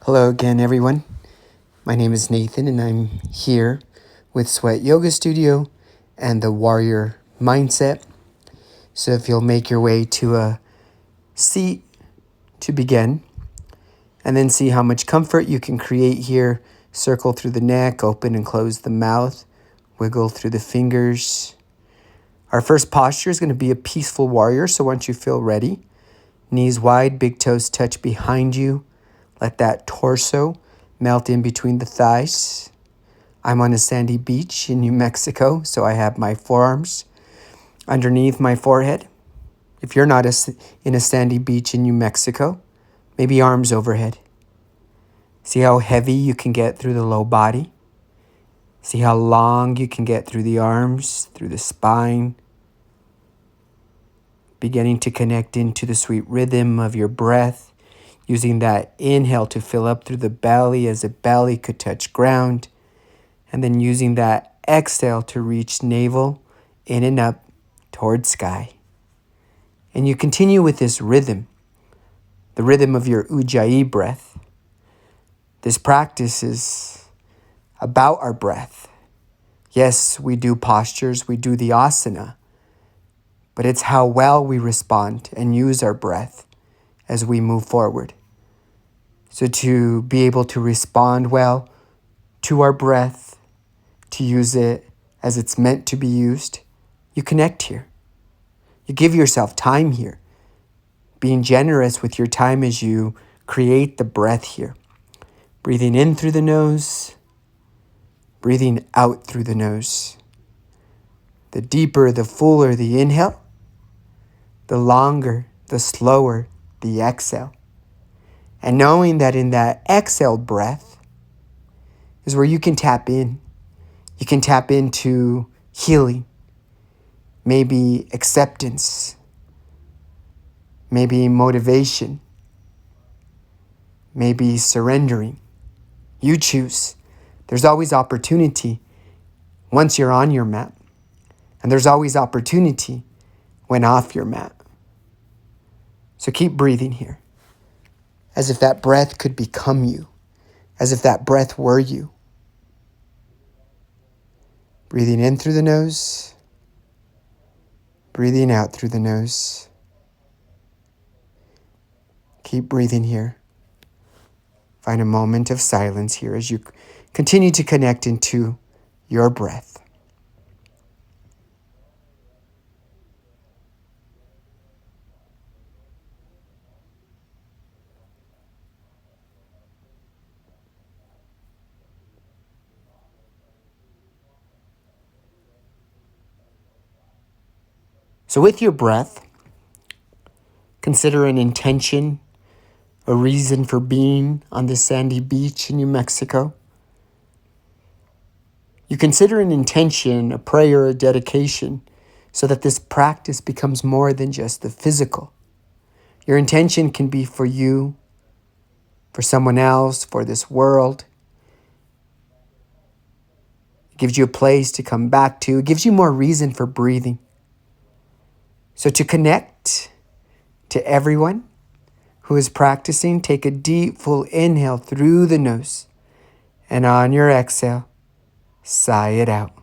Hello again, everyone. My name is Nathan, and I'm here with Sweat Yoga Studio and the Warrior Mindset. So if you'll make your way to a seat to begin, and then see how much comfort you can create here. Circle through the neck, open and close the mouth, wiggle through the fingers. Our first posture is going to be a peaceful warrior, so once you feel ready, knees wide, big toes touch behind you. Let that torso melt in between the thighs. I'm on a sandy beach in New Mexico, so I have my forearms underneath my forehead. If you're not in a sandy beach in New Mexico, maybe arms overhead. See how heavy you can get through the low body. See how long you can get through the arms, through the spine. Beginning to connect into the sweet rhythm of your breath, using that inhale to fill up through the belly as if belly could touch ground, and then using that exhale to reach navel in and up towards sky. And you continue with this rhythm, the rhythm of your Ujjayi breath. This practice is about our breath. Yes, we do postures, we do the asana, but it's how well we respond and use our breath as we move forward. So to be able to respond well to our breath, to use it as it's meant to be used, you connect here. You give yourself time here, being generous with your time as you create the breath here. Breathing in through the nose, breathing out through the nose. The deeper, the fuller the inhale, the longer, the slower the exhale. And knowing that in that exhaled breath is where you can tap in. You can tap into healing, maybe acceptance, maybe motivation, maybe surrendering. You choose. There's always opportunity once you're on your mat, and there's always opportunity when off your mat. So keep breathing here, as if that breath could become you, as if that breath were you. Breathing in through the nose, breathing out through the nose. Keep breathing here. Find a moment of silence here as you continue to connect into your breath. So with your breath, consider an intention, a reason for being on this sandy beach in New Mexico. You consider an intention, a prayer, a dedication, so that this practice becomes more than just the physical. Your intention can be for you, for someone else, for this world. It gives you a place to come back to. It gives you more reason for breathing. So to connect to everyone who is practicing, take a deep, full inhale through the nose. And on your exhale, sigh it out.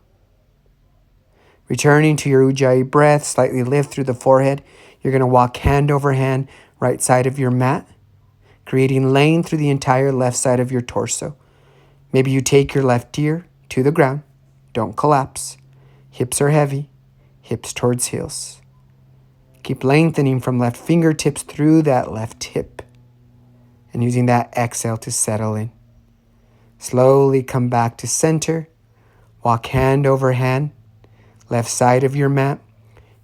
Returning to your Ujjayi breath, slightly lift through the forehead. You're going to walk hand over hand, right side of your mat, creating length through the entire left side of your torso. Maybe you take your left ear to the ground. Don't collapse. Hips are heavy. Hips towards heels. Keep lengthening from left fingertips through that left hip, and using that exhale to settle in. Slowly come back to center. Walk hand over hand, left side of your mat.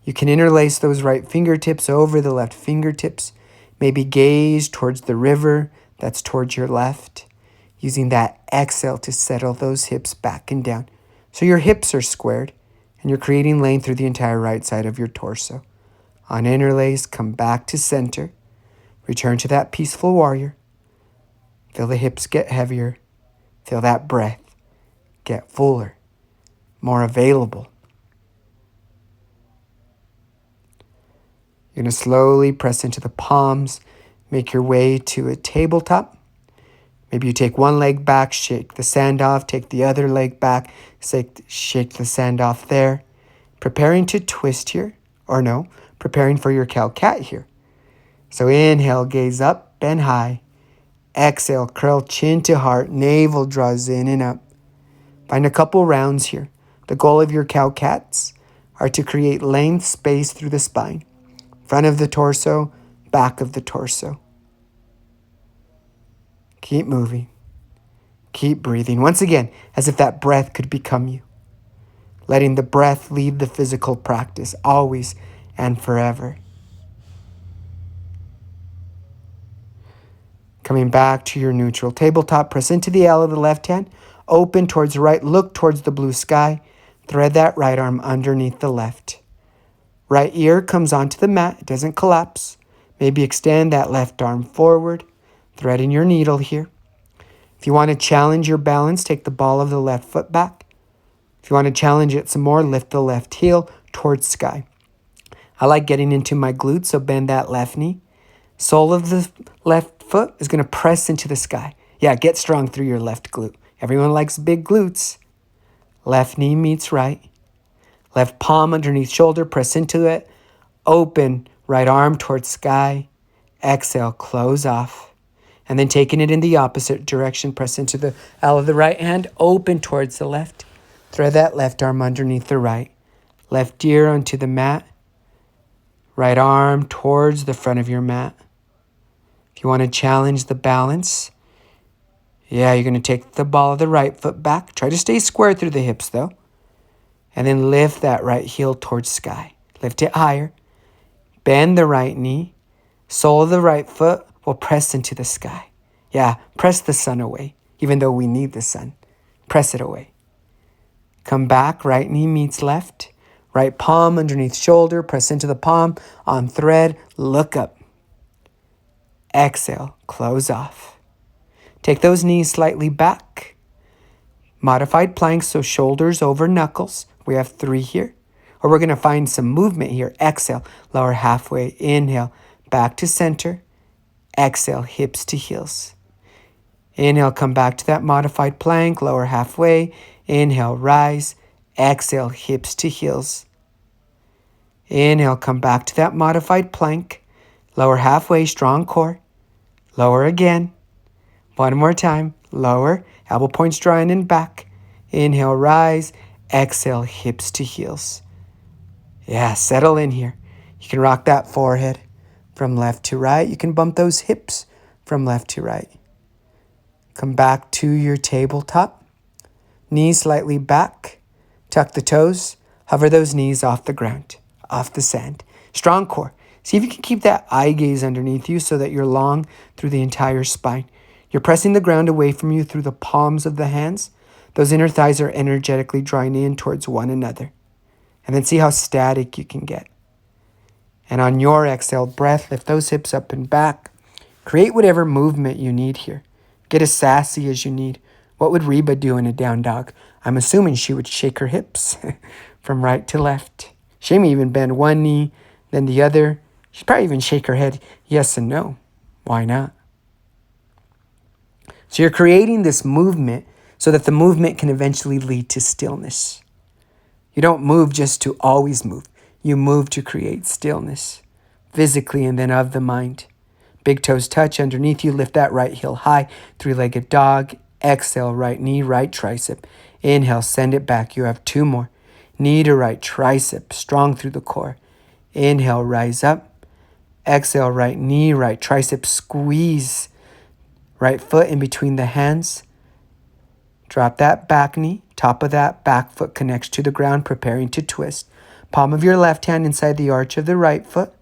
You can interlace those right fingertips over the left fingertips. Maybe gaze towards the river that's towards your left, using that exhale to settle those hips back and down. So your hips are squared, and you're creating length through the entire right side of your torso. On interlace, come back to center. Return to that peaceful warrior. Feel the hips get heavier. Feel that breath get fuller, more available. You're going to slowly press into the palms. Make your way to a tabletop. Maybe you take one leg back, shake the sand off, take the other leg back, shake the sand off there. Preparing to twist here, or no, preparing for your cow cat here. So inhale, gaze up and high. Exhale, curl chin to heart, navel draws in and up. Find a couple rounds here. The goal of your cow cats are to create length space through the spine. Front of the torso, back of the torso. Keep moving. Keep breathing. Once again, as if that breath could become you. Letting the breath lead the physical practice, always and forever. Coming back to your neutral tabletop, press into the L of the left hand, open towards the right, look towards the blue sky, thread that right arm underneath the left. Right ear comes onto the mat, it doesn't collapse. Maybe extend that left arm forward, threading your needle here. If you want to challenge your balance, take the ball of the left foot back. If you want to challenge it some more, lift the left heel towards sky. I like getting into my glutes, so bend that left knee. Sole of the left foot is going to press into the sky. Yeah, get strong through your left glute. Everyone likes big glutes. Left knee meets right. Left palm underneath shoulder, press into it. Open, right arm towards sky. Exhale, close off. And then taking it in the opposite direction, press into the L of the right hand, open towards the left. Thread that left arm underneath the right. Left ear onto the mat. Right arm towards the front of your mat. If you want to challenge the balance, you're going to take the ball of the right foot back. Try to stay square through the hips though. And then lift that right heel towards sky. Lift it higher. Bend the right knee. Sole of the right foot will press into the sky. Yeah, press the sun away, even though we need the sun. Press it away. Come back, right knee meets left. Right palm underneath shoulder, press into the palm. On thread, look up. Exhale, close off. Take those knees slightly back. Modified plank, so shoulders over knuckles. We have 3 here. Or we're going to find some movement here. Exhale, lower halfway. Inhale, back to center. Exhale, hips to heels. Inhale, come back to that modified plank, lower halfway. Inhale, rise. Exhale, hips to heels. Inhale, come back to that modified plank. Lower halfway, strong core. Lower again. One more time. Lower, elbow points drawing in back. Inhale, rise. Exhale, hips to heels. Yeah, settle in here. You can rock that forehead from left to right. You can bump those hips from left to right. Come back to your tabletop. Knees slightly back. Tuck the toes. Hover those knees off the ground, off the sand. Strong core. See if you can keep that eye gaze underneath you so that you're long through the entire spine. You're pressing the ground away from you through the palms of the hands. Those inner thighs are energetically drawing in towards one another. And then see how static you can get. And on your exhaled breath, lift those hips up and back. Create whatever movement you need here. Get as sassy as you need. What would Reba do in a down dog? I'm assuming she would shake her hips from right to left. She may even bend one knee, then the other. She'd probably even shake her head yes and no. Why not? So you're creating this movement so that the movement can eventually lead to stillness. You don't move just to always move. You move to create stillness, physically and then of the mind. Big toes touch underneath you. Lift that right heel high. 3-legged dog. Exhale, right knee, right tricep. Inhale, send it back. You have 2 more. Knee to right tricep, strong through the core. Inhale, rise up. Exhale, right knee, right tricep, squeeze. Right foot in between the hands. Drop that back knee. Top of that back foot connects to the ground, preparing to twist. Palm of your left hand inside the arch of the right foot.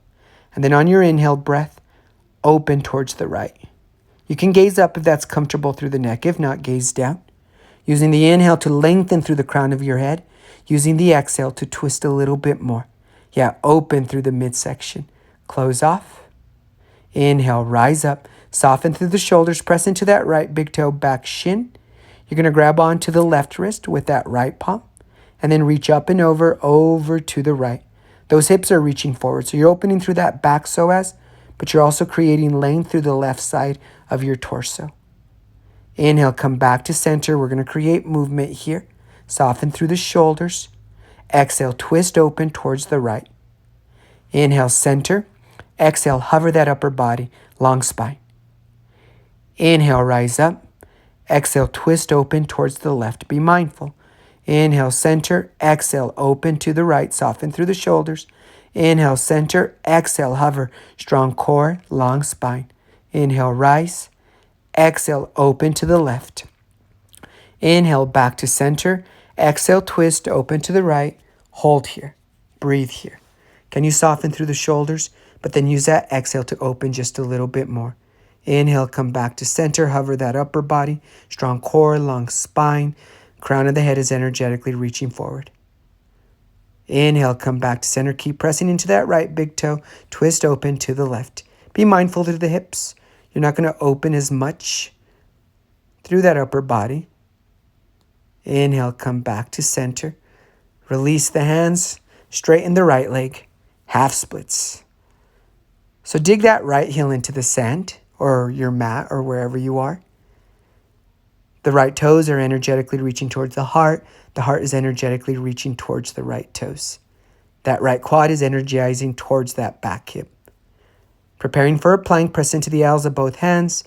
And then on your inhale breath, open towards the right. You can gaze up if that's comfortable through the neck. If not, gaze down. Using the inhale to lengthen through the crown of your head. Using the exhale to twist a little bit more. Yeah, open through the midsection. Close off. Inhale, rise up. Soften through the shoulders. Press into that right big toe back shin. You're going to grab onto the left wrist with that right palm. And then reach up and over to the right. Those hips are reaching forward. So you're opening through that back psoas, but you're also creating length through the left side of your torso. Inhale, come back to center. We're going to create movement here. Soften through the shoulders. Exhale, twist open towards the right. Inhale, center. Exhale, hover that upper body, long spine. Inhale, rise up. Exhale, twist open towards the left. Be mindful. Inhale, center. Exhale, open to the right. Soften through the shoulders. Inhale, center. Exhale, hover. Strong core, long spine. Inhale, rise. Exhale, open to the left. Inhale, back to center. Exhale, twist, open to the right. Hold here. Breathe here. Can you soften through the shoulders? But then use that exhale to open just a little bit more. Inhale, come back to center. Hover that upper body. Strong core, long spine. Crown of the head is energetically reaching forward. Inhale, come back to center. Keep pressing into that right big toe. Twist open to the left. Be mindful through the hips. You're not going to open as much through that upper body. Inhale, come back to center. Release the hands. Straighten the right leg. Half splits. So dig that right heel into the sand or your mat or wherever you are. The right toes are energetically reaching towards the heart. The heart is energetically reaching towards the right toes. That right quad is energizing towards that back hip. Preparing for a plank, press into the L's of both hands.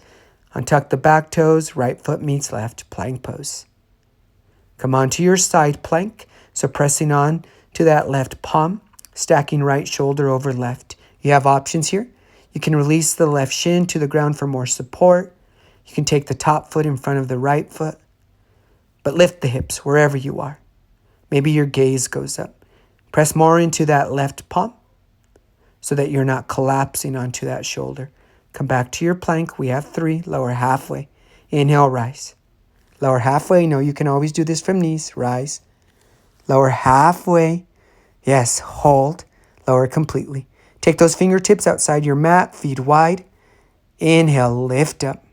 Untuck the back toes, right foot meets left, plank pose. Come onto your side plank. So pressing on to that left palm, stacking right shoulder over left. You have options here. You can release the left shin to the ground for more support. You can take the top foot in front of the right foot, but lift the hips wherever you are. Maybe your gaze goes up. Press more into that left palm so that you're not collapsing onto that shoulder. Come back to your plank. We have 3. Lower halfway. Inhale, rise. Lower halfway. No, you can always do this from knees. Rise. Lower halfway. Yes, hold. Lower completely. Take those fingertips outside your mat, feet wide. Inhale, lift up.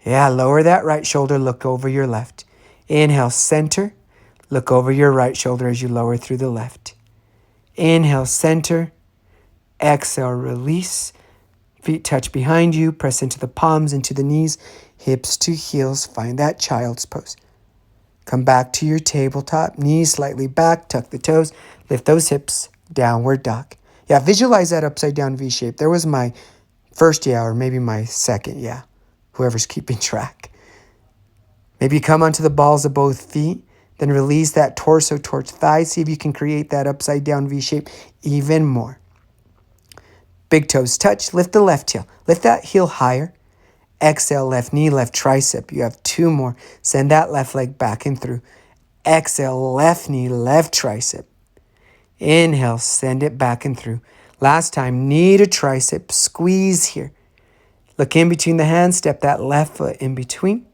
Yeah, lower that right shoulder, look over your left. Inhale, center. Look over your right shoulder as you lower through the left. Inhale, center. Exhale, release. Feet touch behind you. Press into the palms, into the knees. Hips to heels. Find that child's pose. Come back to your tabletop. Knees slightly back. Tuck the toes. Lift those hips. Downward dog. Yeah, visualize that upside down V shape. There was my first, or maybe my second, whoever's keeping track. Maybe come onto the balls of both feet, then release that torso towards thighs. See if you can create that upside down V shape even more. Big toes touch, lift the left heel. Lift that heel higher. Exhale, left knee, left tricep. You have 2 more. Send that left leg back and through. Exhale, left knee, left tricep. Inhale, send it back and through. Last time, knee to tricep, squeeze here. Look in between the hands, step that left foot in between.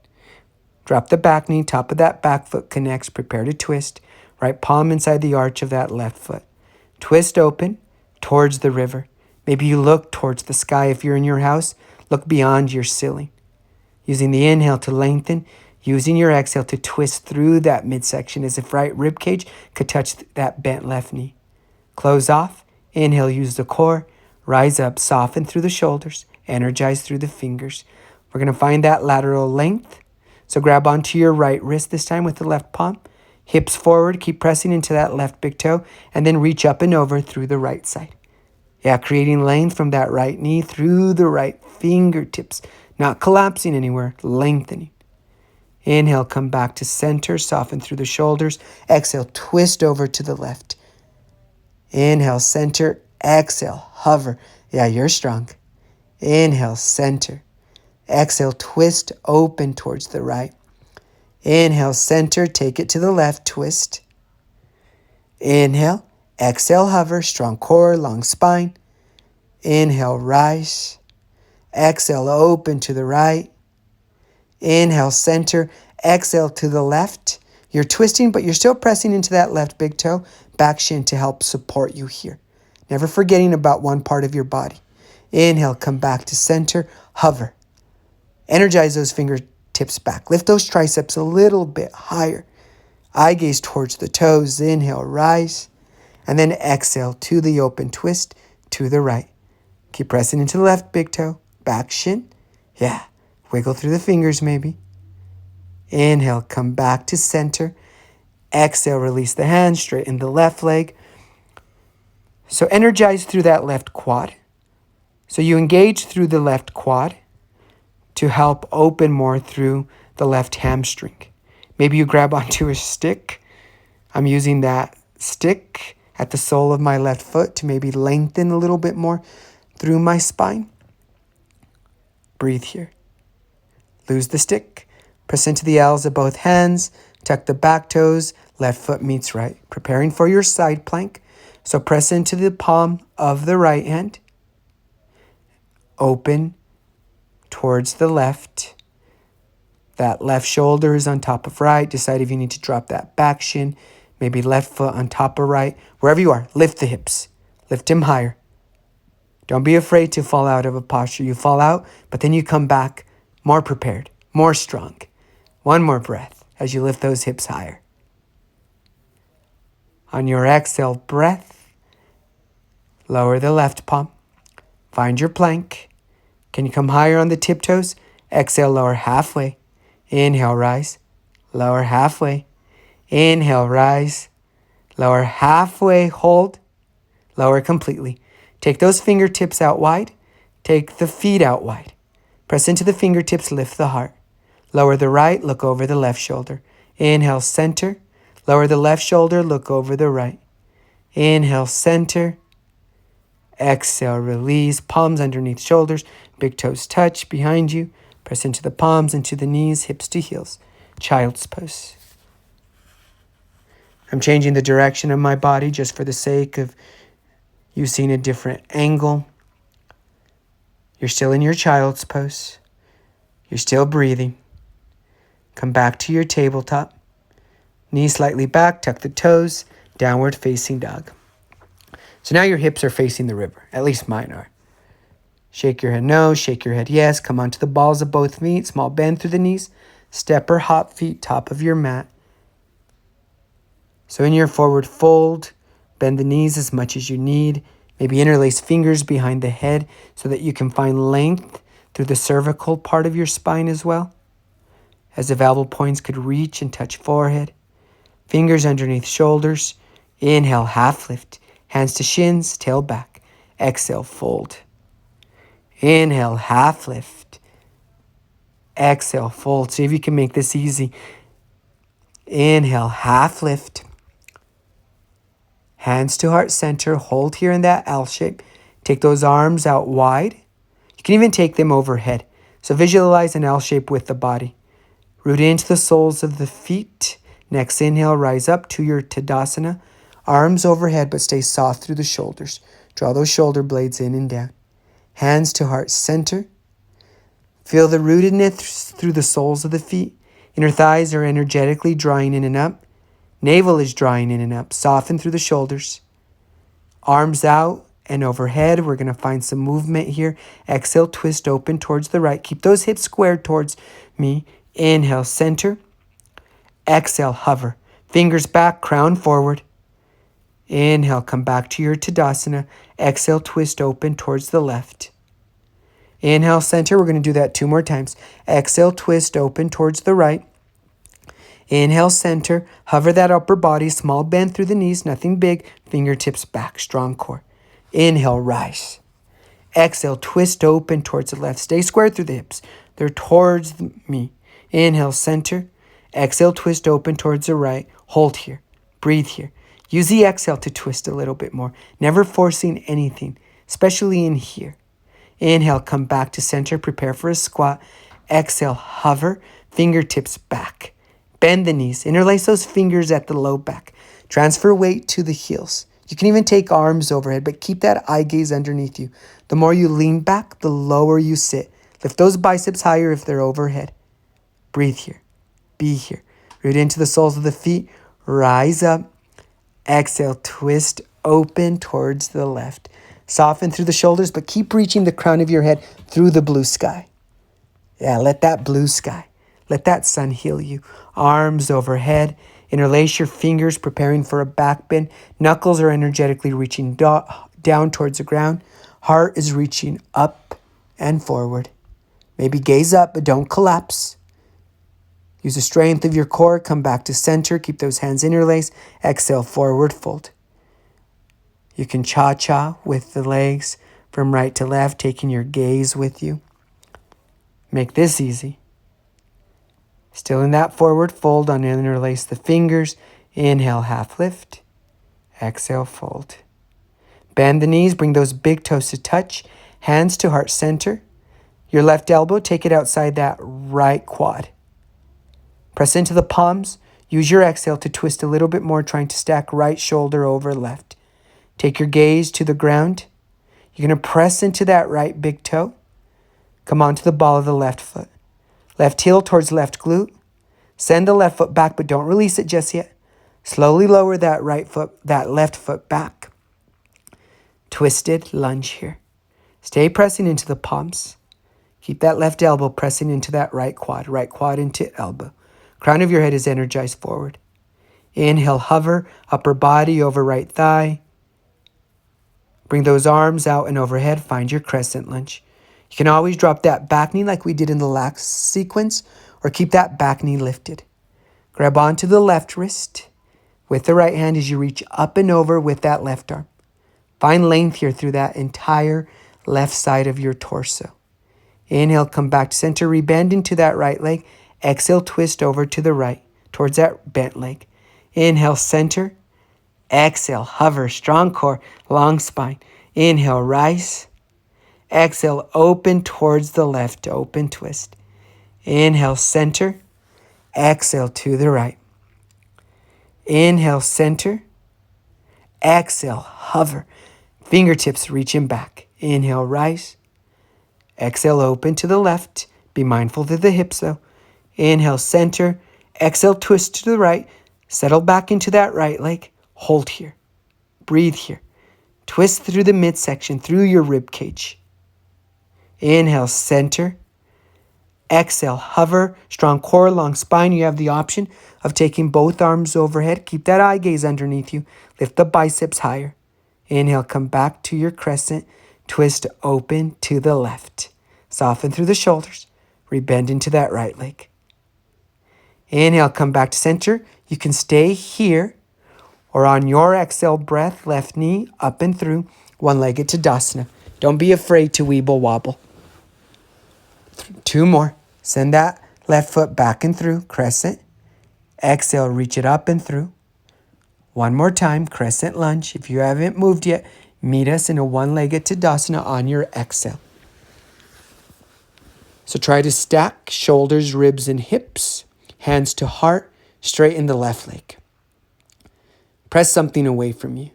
Drop the back knee, top of that back foot connects, prepare to twist. Right palm inside the arch of that left foot. Twist open towards the river. Maybe you look towards the sky. If you're in your house, look beyond your ceiling. Using the inhale to lengthen, using your exhale to twist through that midsection as if right rib cage could touch that bent left knee. Close off. Inhale, use the core. Rise up, soften through the shoulders. Energize through the fingers. We're going to find that lateral length. So grab onto your right wrist this time with the left palm. Hips forward, keep pressing into that left big toe, and then reach up and over through the right side. Yeah, creating length from that right knee through the right fingertips. Not collapsing anywhere, lengthening. Inhale, come back to center, soften through the shoulders. Exhale, twist over to the left. Inhale, center. Exhale, hover. Yeah, you're strong. Inhale, center. Exhale, twist, open towards the right. Inhale, center, take it to the left, twist. Inhale, exhale, hover, strong core, long spine. Inhale, rise. Exhale, open to the right. Inhale, center. Exhale to the left. You're twisting, but you're still pressing into that left big toe, back shin to help support you here. Never forgetting about one part of your body. Inhale, come back to center, hover. Energize those fingertips back. Lift those triceps a little bit higher. Eye gaze towards the toes. Inhale, rise. And then exhale to the open twist to the right. Keep pressing into the left big toe, back shin. Yeah. Wiggle through the fingers maybe. Inhale, come back to center. Exhale, release the hands, straighten the left leg. So energize through that left quad. So you engage through the left quad to help open more through the left hamstring. Maybe you grab onto a stick. I'm using that stick at the sole of my left foot to maybe lengthen a little bit more through my spine. Breathe here. Lose the stick. Press into the L's of both hands. Tuck the back toes. Left foot meets right. Preparing for your side plank. So press into the palm of the right hand. Open towards the left. That left shoulder is on top of right. Decide if you need to drop that back shin. Maybe left foot on top of right. Wherever you are, lift the hips. Lift them higher. Don't be afraid to fall out of a posture. You fall out, but then you come back more prepared, more strong. One more breath as you lift those hips higher. On your exhale breath, lower the left palm. Find your plank. Can you come higher on the tiptoes? Exhale, lower halfway. Inhale, rise. Lower halfway. Inhale, rise. Lower halfway, hold. Lower completely. Take those fingertips out wide. Take the feet out wide. Press into the fingertips, lift the heart. Lower the right, look over the left shoulder. Inhale, center. Lower the left shoulder, look over the right. Inhale, center. Exhale, release. Palms underneath shoulders. Big toes touch behind you. Press into the palms, into the knees, hips to heels. Child's pose. I'm changing the direction of my body just for the sake of you seeing a different angle. You're still in your child's pose. You're still breathing. Come back to your tabletop. Knees slightly back, tuck the toes, downward facing dog. So now your hips are facing the river, at least mine are. Shake your head no, shake your head yes. Come onto the balls of both feet, small bend through the knees. Step or hop feet, top of your mat. So in your forward fold, bend the knees as much as you need. Maybe interlace fingers behind the head so that you can find length through the cervical part of your spine as well. As the valval points could reach and touch forehead. Fingers underneath shoulders. Inhale, half lift. Hands to shins, tail back. Exhale, fold. Inhale, half lift. Exhale, fold. See if you can make this easy. Inhale, half lift. Hands to heart center. Hold here in that L shape. Take those arms out wide. You can even take them overhead. So visualize an L shape with the body. Root into the soles of the feet. Next inhale, rise up to your Tadasana. Arms overhead, but stay soft through the shoulders. Draw those shoulder blades in and down. Hands to heart center. Feel the rootedness through the soles of the feet. Inner thighs are energetically drawing in and up. Navel is drawing in and up. Soften through the shoulders. Arms out and overhead. We're going to find some movement here. Exhale, twist open towards the right. Keep those hips squared towards me. Inhale, center. Exhale, hover. Fingers back, crown forward. Inhale, come back to your Tadasana. Exhale, twist open towards the left. Inhale, center. We're going to do that 2 more times. Exhale, twist open towards the right. Inhale, center. Hover that upper body. Small bend through the knees. Nothing big. Fingertips back. Strong core. Inhale, rise. Exhale, twist open towards the left. Stay square through the hips. They're towards me. Inhale, center. Exhale, twist open towards the right. Hold here. Breathe here. Use the exhale to twist a little bit more. Never forcing anything, especially in here. Inhale, come back to center. Prepare for a squat. Exhale, hover. Fingertips back. Bend the knees. Interlace those fingers at the low back. Transfer weight to the heels. You can even take arms overhead, but keep that eye gaze underneath you. The more you lean back, the lower you sit. Lift those biceps higher if they're overhead. Breathe here. Be here. Root into the soles of the feet. Rise up. Exhale, twist open towards the left. Soften through the shoulders, but keep reaching the crown of your head through the blue sky. Yeah, let that blue sky, let that sun heal you. Arms overhead. Interlace your fingers, preparing for a back bend. Knuckles are energetically reaching down towards the ground. Heart is reaching up and forward. Maybe gaze up, but don't collapse. Use the strength of your core. Come back to center. Keep those hands interlaced. Exhale, forward fold. You can cha-cha with the legs from right to left, taking your gaze with you. Make this easy. Still in that forward fold, interlace the fingers. Inhale, half lift. Exhale, fold. Bend the knees, bring those big toes to touch. Hands to heart center. Your left elbow, take it outside that right quad. Press into the palms. Use your exhale to twist a little bit more, trying to stack right shoulder over left. Take your gaze to the ground. You're going to press into that right big toe. Come onto the ball of the left foot. Left heel towards left glute. Send the left foot back, but don't release it just yet. Slowly lower that left foot back. Twisted lunge here. Stay pressing into the palms. Keep that left elbow pressing into that right quad into elbow. Crown of your head is energized forward. Inhale, hover, upper body over right thigh. Bring those arms out and overhead. Find your crescent lunge. You can always drop that back knee like we did in the last sequence, or keep that back knee lifted. Grab onto the left wrist with the right hand as you reach up and over with that left arm. Find length here through that entire left side of your torso. Inhale, come back to center, rebend into that right leg. Exhale, twist over to the right towards that bent leg. Inhale, center. Exhale, hover, strong core, long spine. Inhale, rise. Exhale, open towards the left, open twist. Inhale, center. Exhale to the right. Inhale, center. Exhale, hover. Fingertips reaching back. Inhale, rise. Exhale, open to the left. Be mindful of the hips though. Inhale, center. Exhale, twist to the right. Settle back into that right leg. Hold here. Breathe here. Twist through the midsection, through your rib cage. Inhale, center. Exhale, hover. Strong core, long spine. You have the option of taking both arms overhead. Keep that eye gaze underneath you. Lift the biceps higher. Inhale, come back to your crescent. Twist open to the left. Soften through the shoulders. Rebend into that right leg. Inhale, come back to center. You can stay here or on your exhale breath, left knee up and through, one-legged Tadasana. Don't be afraid to weeble wobble. 2 more. Send that left foot back and through, crescent. Exhale, reach it up and through. 1 more time, crescent lunge. If you haven't moved yet, meet us in a one-legged Tadasana on your exhale. So try to stack shoulders, ribs, and hips. Hands to heart, straighten the left leg. Press something away from you.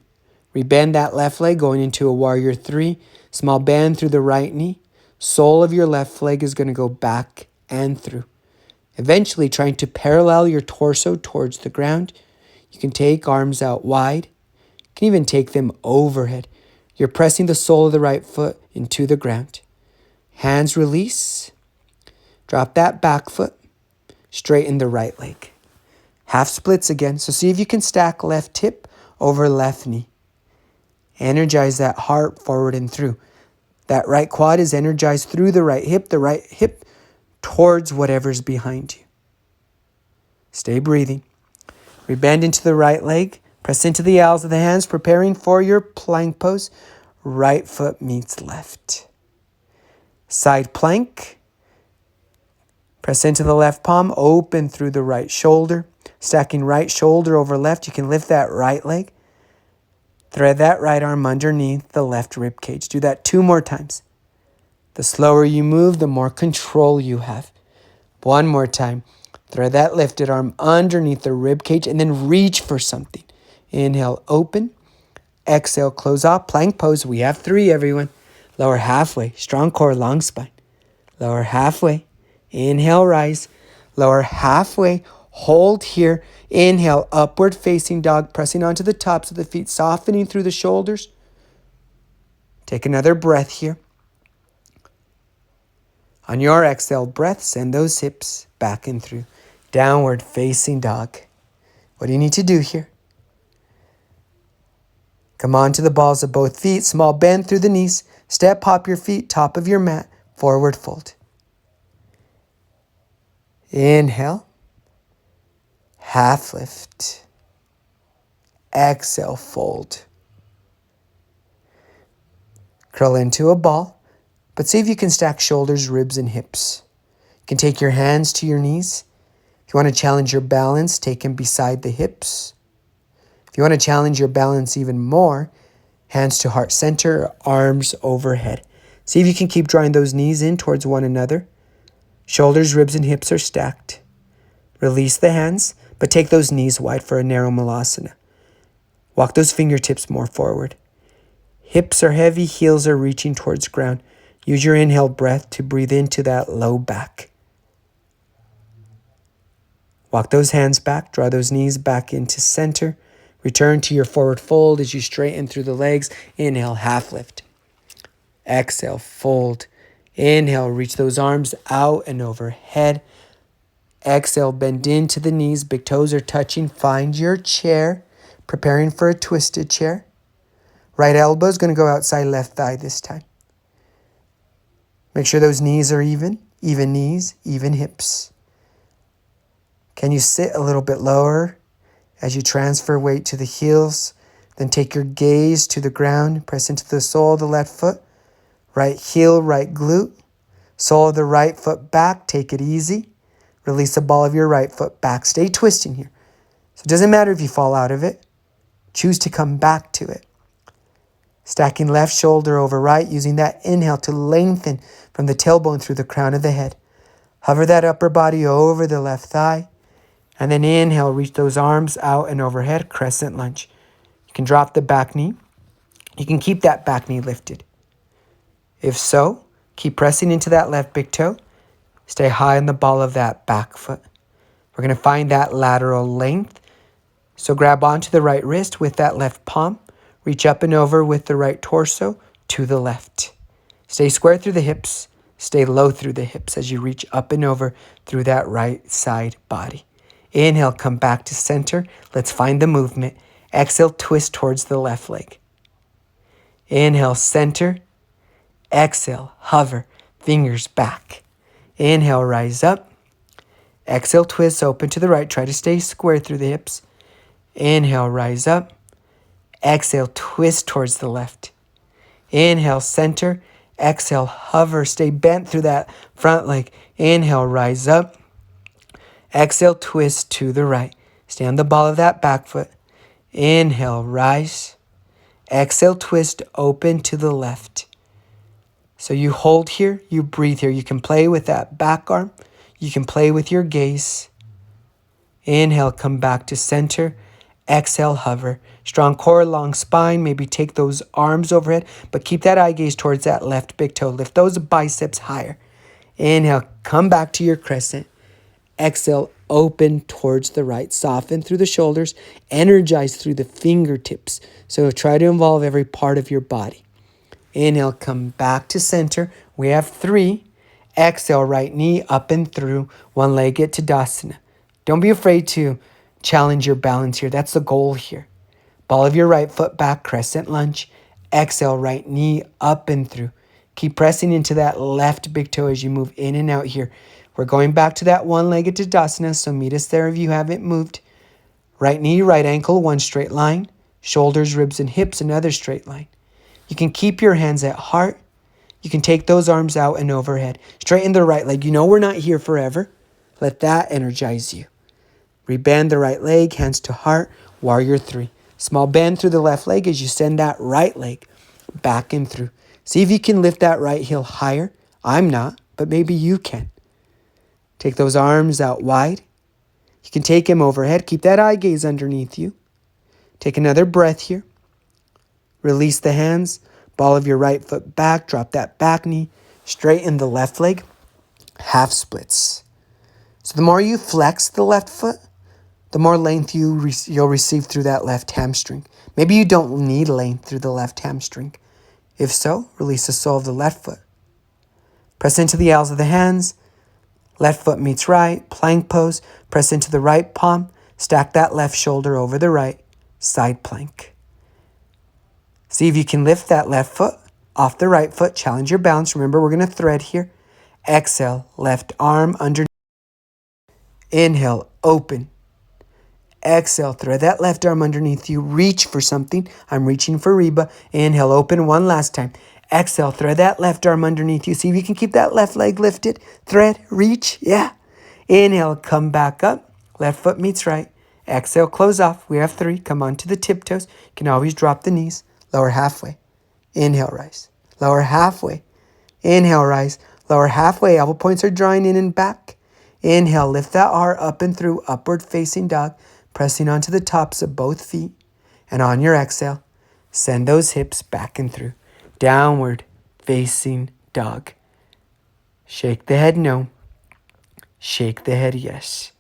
Rebend that left leg going into a warrior 3. Small bend through the right knee. Sole of your left leg is going to go back and through. Eventually trying to parallel your torso towards the ground. You can take arms out wide. You can even take them overhead. You're pressing the sole of the right foot into the ground. Hands release. Drop that back foot. Straighten the right leg. Half splits again. So see if you can stack left hip over left knee. Energize that heart forward and through. That right quad is energized through the right hip towards whatever's behind you. Stay breathing. Rebend into the right leg. Press into the owls of the hands, preparing for your plank pose. Right foot meets left. Side plank. Press into the left palm, open through the right shoulder. Stacking right shoulder over left, you can lift that right leg. Thread that right arm underneath the left rib cage. Do that 2 more times. The slower you move, the more control you have. 1 more time. Thread that lifted arm underneath the rib cage and then reach for something. Inhale, open. Exhale, close off. Plank pose. We have 3, everyone. Lower halfway. Strong core, long spine. Lower halfway. Inhale, rise. Lower halfway. Hold here. Inhale, upward facing dog, pressing onto the tops of the feet, softening through the shoulders. Take another breath here. On your exhale breath, send those hips back and through. Downward facing dog. What do you need to do here? Come on to the balls of both feet. Small bend through the knees. Step, hop your feet, top of your mat. Forward fold. Inhale, half lift. Exhale, fold. Curl into a ball, but see if you can stack shoulders, ribs, and hips. You can take your hands to your knees. If you want to challenge your balance, take them beside the hips. If you want to challenge your balance even more, hands to heart center, arms overhead. See if you can keep drawing those knees in towards one another. Shoulders, ribs, and hips are stacked. Release the hands, but take those knees wide for a narrow Malasana. Walk those fingertips more forward. Hips are heavy, heels are reaching towards ground. Use your inhale breath to breathe into that low back. Walk those hands back, draw those knees back into center. Return to your forward fold as you straighten through the legs. Inhale, half lift. Exhale, fold. Inhale, reach those arms out and overhead. Exhale, bend into the knees, big toes are touching. Find your chair, preparing for a twisted chair. Right elbow is going to go outside left thigh this time. Make sure those knees are even knees, even hips. Can you sit a little bit lower as you transfer weight to the heels? Then take your gaze to the ground, press into the sole of the left foot, right heel, right glute, sole of the right foot back, take it easy. Release the ball of your right foot back. Stay twisting here. So it doesn't matter if you fall out of it. Choose to come back to it. Stacking left shoulder over right, using that inhale to lengthen from the tailbone through the crown of the head. Hover that upper body over the left thigh. And then inhale, reach those arms out and overhead, Crescent Lunge. You can drop the back knee. You can keep that back knee lifted. If so, keep pressing into that left big toe. Stay high on the ball of that back foot. We're going to find that lateral length. So grab onto the right wrist with that left palm. Reach up and over with the right torso to the left. Stay square through the hips. Stay low through the hips as you reach up and over through that right side body. Inhale, come back to center. Let's find the movement. Exhale, twist towards the left leg. Inhale, center. Exhale, hover, fingers back. Inhale, rise up. Exhale, twist, open to the right. Try to stay square through the hips. Inhale, rise up. Exhale, twist towards the left. Inhale, center. Exhale, hover, stay bent through that front leg. Inhale, rise up. Exhale, twist to the right. Stay on the ball of that back foot. Inhale, rise. Exhale, twist, open to the left. So you hold here, you breathe here. You can play with that back arm. You can play with your gaze. Inhale, come back to center. Exhale, hover. Strong core, long spine. Maybe take those arms overhead, but keep that eye gaze towards that left big toe. Lift those biceps higher. Inhale, come back to your crescent. Exhale, open towards the right. Soften through the shoulders. Energize through the fingertips. So try to involve every part of your body. Inhale, come back to center. We have 3. Exhale, right knee up and through. One-legged Tadasana. Don't be afraid to challenge your balance here. That's the goal here. Ball of your right foot back, Crescent Lunch. Exhale, right knee up and through. Keep pressing into that left big toe as you move in and out here. We're going back to that one-legged Tadasana, so meet us there if you haven't moved. Right knee, right ankle, one straight line. Shoulders, ribs, and hips, another straight line. You can keep your hands at heart. You can take those arms out and overhead. Straighten the right leg. You know we're not here forever. Let that energize you. Rebend the right leg, hands to heart, warrior 3. Small bend through the left leg as you send that right leg back and through. See if you can lift that right heel higher. I'm not, but maybe you can. Take those arms out wide. You can take them overhead. Keep that eye gaze underneath you. Take another breath here. Release the hands. Ball of your right foot back. Drop that back knee. Straighten the left leg. Half splits. So the more you flex the left foot, the more length you'll receive through that left hamstring. Maybe you don't need length through the left hamstring. If so, release the sole of the left foot. Press into the L's of the hands. Left foot meets right. Plank pose. Press into the right palm. Stack that left shoulder over the right. Side plank. See if you can lift that left foot off the right foot. Challenge your balance. Remember, we're going to thread here. Exhale, left arm under. Inhale, open. Exhale, thread that left arm underneath you. Reach for something. I'm reaching for Reba. Inhale, open one last time. Exhale, thread that left arm underneath you. See if you can keep that left leg lifted. Thread, reach, yeah. Inhale, come back up. Left foot meets right. Exhale, close off. We have 3. Come on to the tiptoes. You can always drop the knees. Lower halfway. Inhale, rise. Lower halfway. Inhale, rise. Lower halfway. Elbow points are drawing in and back. Inhale, lift that heart up and through, upward facing dog, pressing onto the tops of both feet. And on your exhale, send those hips back and through. Downward facing dog. Shake the head no. Shake the head yes.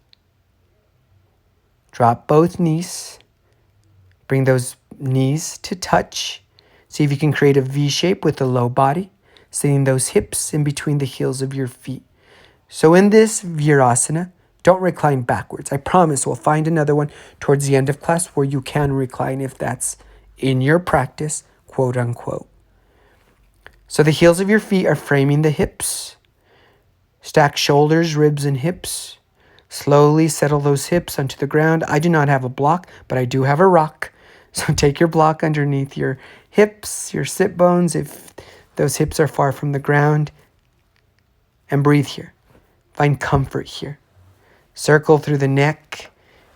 Drop both knees. Bring those knees to touch. See if you can create a V shape with the low body, sitting those hips in between the heels of your feet. So in this Virasana, don't recline backwards. I promise we'll find another one towards the end of class where you can recline if that's in your practice, quote unquote. So the heels of your feet are framing the hips. Stack shoulders, ribs, and hips. Slowly settle those hips onto the ground. I do not have a block, but I do have a rock. So take your block underneath your hips, your sit bones, if those hips are far from the ground. And breathe here. Find comfort here. Circle through the neck.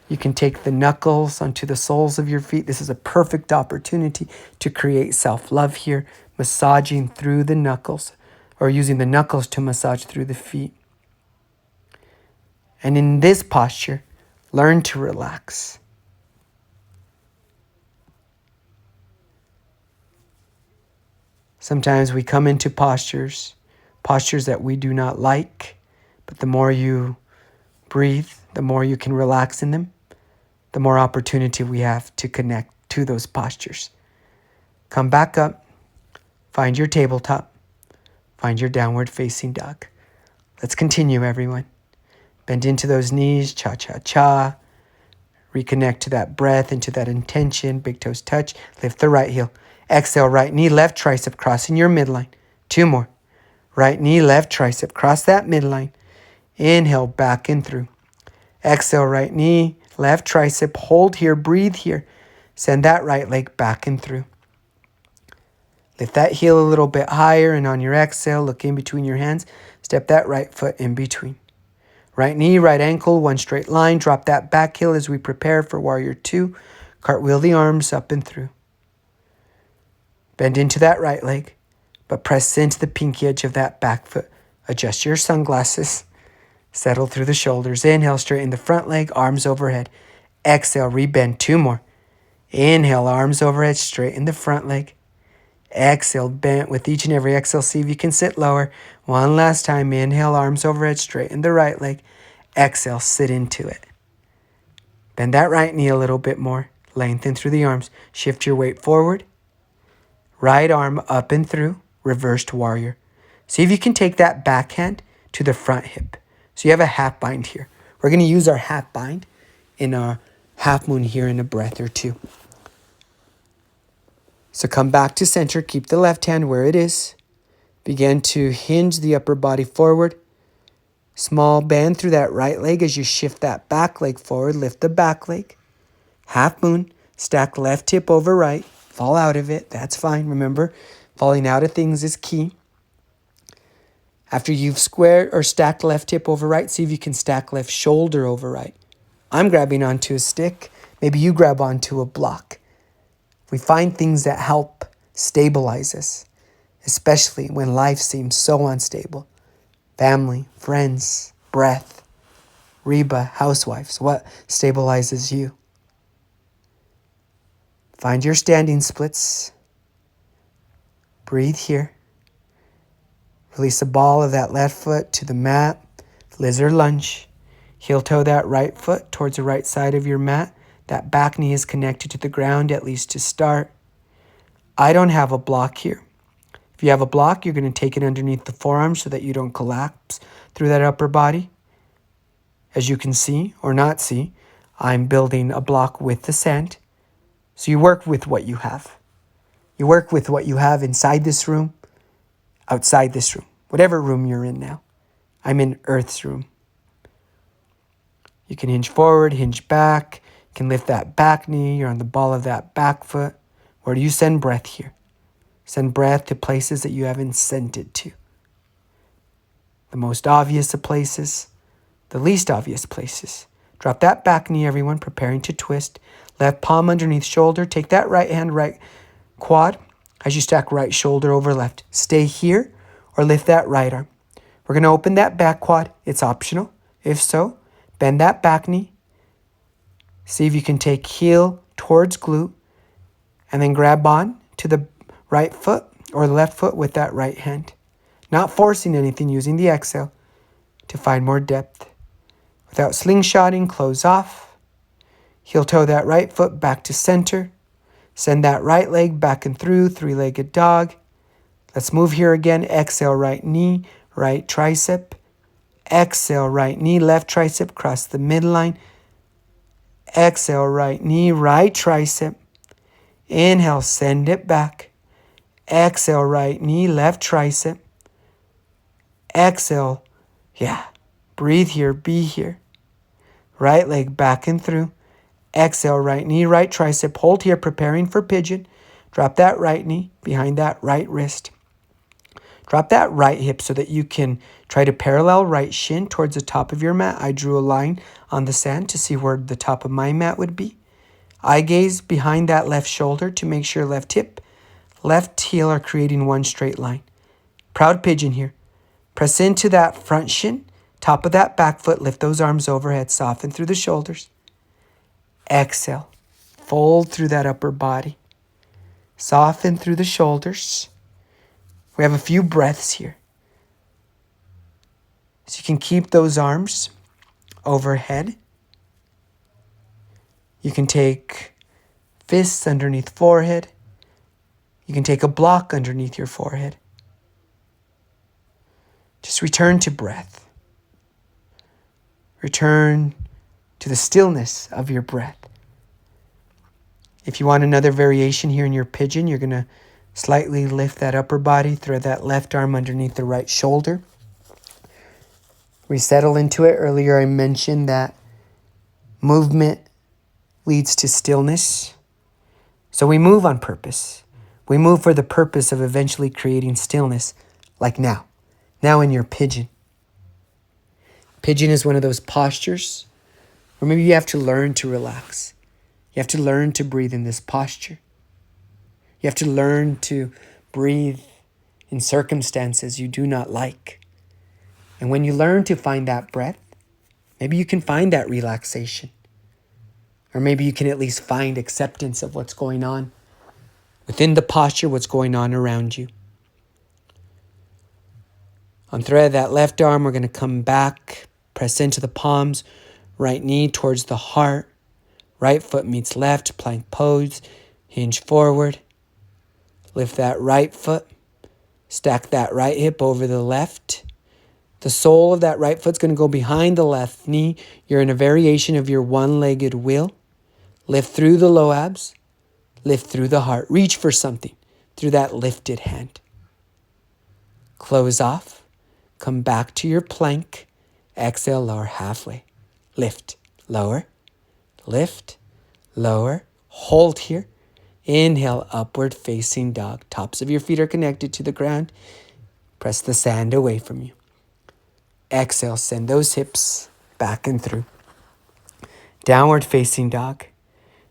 You can take the knuckles onto the soles of your feet. This is a perfect opportunity to create self-love here, massaging through the knuckles or using the knuckles to massage through the feet. And in this posture, learn to relax. Sometimes we come into postures that we do not like, but the more you breathe, the more you can relax in them, the more opportunity we have to connect to those postures. Come back up, find your tabletop, find your downward facing dog. Let's continue, everyone. Bend into those knees, cha-cha-cha. Reconnect to that breath, into that intention. Big toes touch. Lift the right heel. Exhale, right knee, left tricep, crossing your midline. 2 more. Right knee, left tricep, cross that midline. Inhale, back and through. Exhale, right knee, left tricep, hold here, breathe here. Send that right leg back and through. Lift that heel a little bit higher, and on your exhale, look in between your hands. Step that right foot in between. Right knee, right ankle, one straight line. Drop that back heel as we prepare for Warrior 2. Cartwheel the arms up and through. Bend into that right leg, but press into the pinky edge of that back foot. Adjust your sunglasses. Settle through the shoulders. Inhale, straighten the front leg, arms overhead. Exhale, rebend. 2 more. Inhale, arms overhead, straighten the front leg. Exhale, bent with each and every exhale. See if you can sit lower. One last time. Inhale, arms overhead, straighten the right leg. Exhale, sit into it. Bend that right knee a little bit more. Lengthen through the arms. Shift your weight forward. Right arm up and through. Reversed warrior. See if you can take that backhand to the front hip. So you have a half bind here. We're going to use our half bind in a half moon here in a breath or two. So come back to center. Keep the left hand where it is. Begin to hinge the upper body forward. Small bend through that right leg as you shift that back leg forward. Lift the back leg. Half moon. Stack left hip over right. Fall out of it. That's fine. Remember, falling out of things is key. After you've squared or stacked left hip over right, see if you can stack left shoulder over right. I'm grabbing onto a stick. Maybe you grab onto a block. We find things that help stabilize us, especially when life seems so unstable. Family, friends, breath, Reba, housewives. What stabilizes you? Find your standing splits. Breathe here. Release the ball of that left foot to the mat. Lizard lunge. Heel toe that right foot towards the right side of your mat. That back knee is connected to the ground, at least to start. I don't have a block here. If you have a block, you're going to take it underneath the forearm so that you don't collapse through that upper body. As you can see or not see, I'm building a block with the sand. So you work with what you have. You work with what you have inside this room, outside this room, whatever room you're in now. I'm in Earth's room. You can hinge forward, hinge back. You can lift that back knee. You're on the ball of that back foot. Where do you send breath here? Send breath to places that you haven't sent it to. The most obvious of places, the least obvious places. Drop that back knee, everyone, preparing to twist. Left palm underneath shoulder. Take that right hand, right quad as you stack right shoulder over left. Stay here or lift that right arm. We're going to open that back quad. It's optional. If so, bend that back knee. See if you can take heel towards glute and then grab on to the right foot or the left foot with that right hand. Not forcing anything, using the exhale to find more depth. Without slingshotting, close off. Heel toe that right foot back to center. Send that right leg back and through, three-legged dog. Let's move here again. Exhale, right knee, right tricep. Exhale, right knee, left tricep, cross the midline. Exhale, right knee, right tricep. Inhale, send it back. Exhale, right knee, left tricep. Exhale, breathe here, be here. Right leg back and through. Exhale, right knee, right tricep. Hold here, preparing for pigeon. Drop that right knee behind that right wrist. Drop that right hip so that you can try to parallel right shin towards the top of your mat. I drew a line on the sand to see where the top of my mat would be. Eye gaze behind that left shoulder to make sure left hip, left heel are creating one straight line. Proud pigeon here. Press into that front shin, top of that back foot. Lift those arms overhead, soften through the shoulders. Exhale. Fold through that upper body. Soften through the shoulders. We have a few breaths here. So you can keep those arms overhead. You can take fists underneath forehead. You can take a block underneath your forehead. Just return to breath. Return to the stillness of your breath. If you want another variation here in your pigeon, you're going to slightly lift that upper body, thread that left arm underneath the right shoulder. We settle into it. Earlier I mentioned that movement leads to stillness. So we move on purpose. We move for the purpose of eventually creating stillness, like now. Now in your pigeon. Pigeon is one of those postures where maybe you have to learn to relax. You have to learn to breathe in this posture. You have to learn to breathe in circumstances you do not like. And when you learn to find that breath, maybe you can find that relaxation. Or maybe you can at least find acceptance of what's going on within the posture, what's going on around you. On thread that left arm, we're going to come back, press into the palms, right knee towards the heart, right foot meets left, plank pose, hinge forward. Lift that right foot, stack that right hip over the left. The sole of that right foot's going to go behind the left knee. You're in a variation of your one-legged wheel. Lift through the low abs, lift through the heart. Reach for something through that lifted hand. Close off, come back to your plank. Exhale, lower halfway. Lift, lower, lift, lower. Hold here. Inhale, upward facing dog. Tops of your feet are connected to the ground. Press the sand away from you. Exhale, send those hips back and through. Downward facing dog.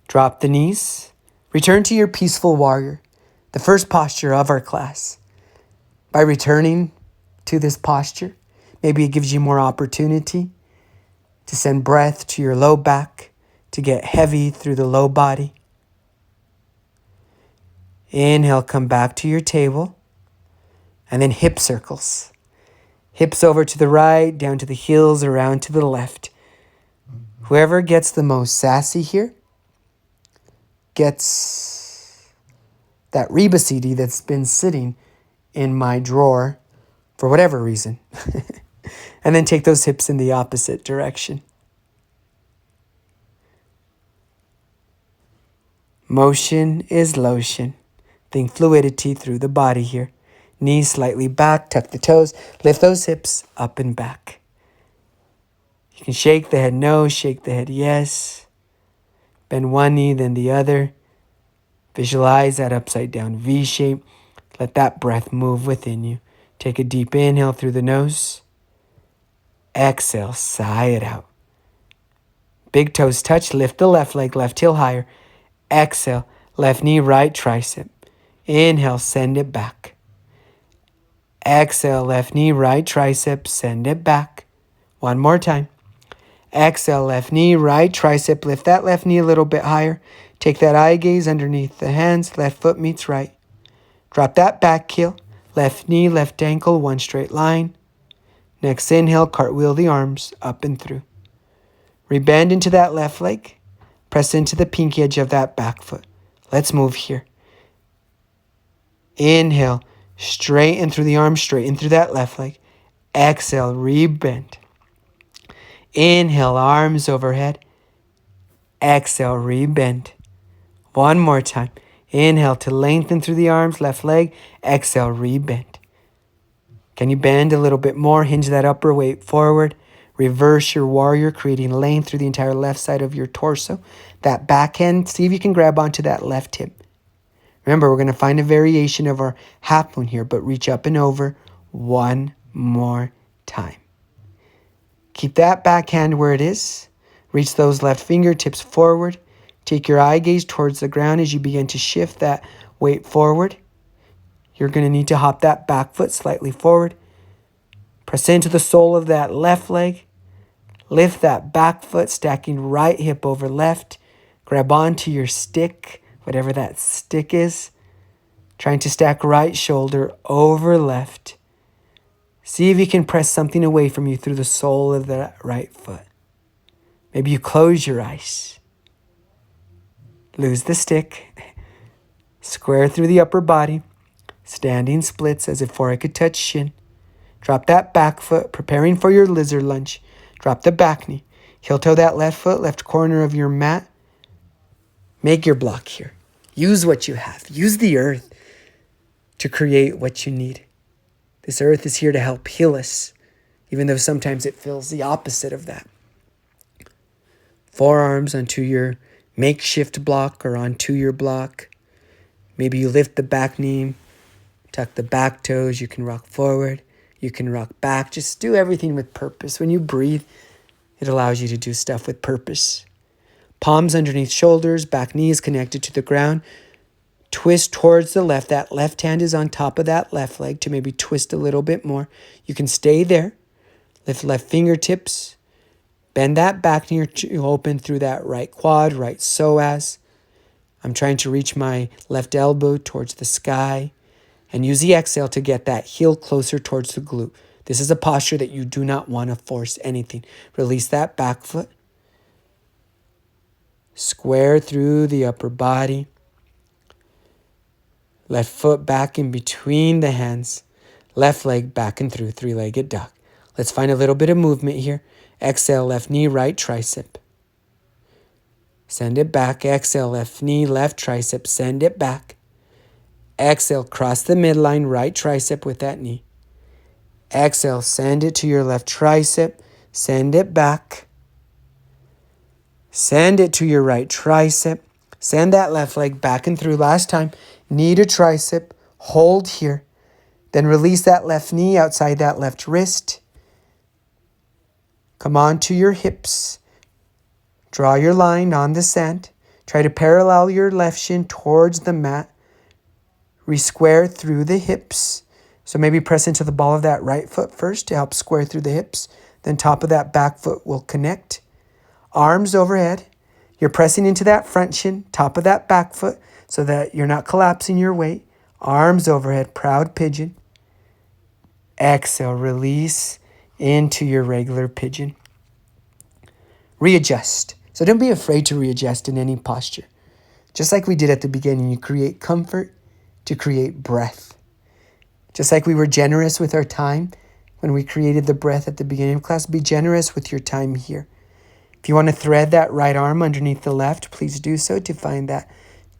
Drop the knees. Return to your peaceful warrior, the first posture of our class. By returning to this posture, maybe it gives you more opportunity to send breath to your low back, to get heavy through the low body. Inhale, come back to your table, and then hip circles. Hips over to the right, down to the heels, around to the left. Whoever gets the most sassy here gets that Reba CD that's been sitting in my drawer for whatever reason. And then take those hips in the opposite direction. Motion is lotion. Think fluidity through the body here. Knees slightly back, tuck the toes, lift those hips up and back. You can shake the head no, shake the head yes. Bend one knee, then the other. Visualize that upside down V shape. Let that breath move within you. Take a deep inhale through the nose. Exhale, sigh it out. Big toes touch, lift the left leg, left heel higher. Exhale, left knee, right tricep. Inhale, send it back. Exhale, left knee, right tricep, send it back. One more time. Exhale, left knee, right tricep. Lift that left knee a little bit higher. Take that eye gaze underneath the hands. Left foot meets right. Drop that back heel. Left knee, left ankle, one straight line. Next inhale, cartwheel the arms up and through. Rebend into that left leg. Press into the pinky edge of that back foot. Let's move here. Inhale, straighten through the arms, straighten through that left leg. Exhale, rebend. Inhale, arms overhead. Exhale, rebend. One more time. Inhale to lengthen through the arms, left leg. Exhale, rebend. Can you bend a little bit more? Hinge that upper weight forward. Reverse your warrior, creating length through the entire left side of your torso. That back end, see if you can grab onto that left hip. Remember, we're going to find a variation of our half moon here, but reach up and over one more time. Keep that back hand where it is. Reach those left fingertips forward. Take your eye gaze towards the ground as you begin to shift that weight forward. You're going to need to hop that back foot slightly forward. Press into the sole of that left leg. Lift that back foot, stacking right hip over left. Grab onto your stick, whatever that stick is. Trying to stack right shoulder over left. See if you can press something away from you through the sole of that right foot. Maybe you close your eyes. Lose the stick. Square through the upper body. Standing splits as if forehead could touch shin. Drop that back foot, preparing for your lizard lunge. Drop the back knee. Heel toe that left foot, left corner of your mat. Make your block here. Use what you have. Use the earth to create what you need. This earth is here to help heal us, even though sometimes it feels the opposite of that. Forearms onto your makeshift block or onto your block. Maybe you lift the back knee, tuck the back toes. You can rock forward. You can rock back. Just do everything with purpose. When you breathe, it allows you to do stuff with purpose. Palms underneath shoulders, back knee is connected to the ground. Twist towards the left. That left hand is on top of that left leg to maybe twist a little bit more. You can stay there. Lift left fingertips. Bend that back knee to open through that right quad, right psoas. I'm trying to reach my left elbow towards the sky. And use the exhale to get that heel closer towards the glute. This is a posture that you do not want to force anything. Release that back foot. Square through the upper body. Left foot back in between the hands. Left leg back and through, three-legged dog. Let's find a little bit of movement here. Exhale, left knee, right tricep. Send it back. Exhale, left knee, left tricep. Send it back. Exhale, cross the midline, right tricep with that knee. Exhale, send it to your left tricep. Send it back. Send it to your right tricep. Send that left leg back and through. Last time, knee to tricep. Hold here. Then release that left knee outside that left wrist. Come on to your hips. Draw your line on the sand. Try to parallel your left shin towards the mat. Re-square through the hips. So maybe press into the ball of that right foot first to help square through the hips. Then top of that back foot will connect. Arms overhead. You're pressing into that front shin, top of that back foot, so that you're not collapsing your weight. Arms overhead, proud pigeon. Exhale, release into your regular pigeon. Readjust. So don't be afraid to readjust in any posture. Just like we did at the beginning, you create comfort to create breath. Just like we were generous with our time when we created the breath at the beginning of class, be generous with your time here. If you want to thread that right arm underneath the left, please do so to find that